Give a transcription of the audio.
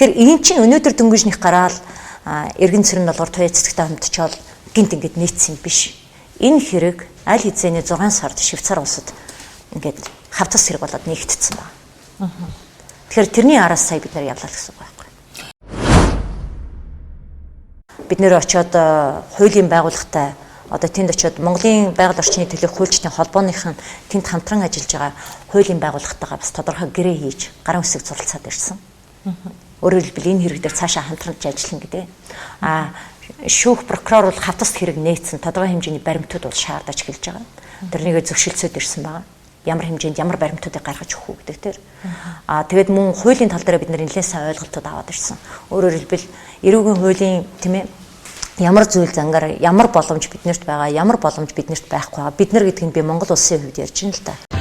Тэгэхээр энэ чинь өнөөдөр дөнгөжнийх гараал эргэн цэрэн долгор туяа цэцэгтэй хамтчаад гинт ингээд нийцсэн биш. Энэ хэрэг аль хэзээний 6 сард Швейцар улсад ингээд хавцас хэрэг болоод нэгтцсэн байна. Тэгэхээр тэрний араас сая бид нар явлаа гэсэн үг байхгүй. Бид нэр очиод хуулийн байгууллагатай одоо тэнд очиод Монголын байгаль орчны төлөөх хуульчдын холбооныхын тэнд хамтран ажиллаж байгаа хуулийн байгууллагатайгаа бас тодорхой гэрээ хийж гарын үсэг зуралцаад ирсэн. Өөрөөр хэлбэл энэ хэрэг дээр цаашаа хамтарч ажиллана гэдэг. Шүүх прокурор бол хавцас хэрэг нээсэн тодорхой хэмжээний баримтууд бол шаардаж эхэлж байгаа. Тэрнийг зөвшөлдсөд ирсэн байгаа. Ямар хэмжээнд ямар баримтуудыг гаргаж өгөх үү гэдэг тэр. Тэгээд мөн хуулийн тал дээр бид нэр нэлээд сайн ойлголтууд аваад ирсэн. Өөрөөр хэлбэл эрүүгийн хуулийн тийм ээ ямар зүйл зангаар ямар боломж биднэрт байгаа, ямар боломж биднэрт байхгүй байгаа. Бид нар гэдэг нь би Монгол улсын хувьд ярьж байна л да.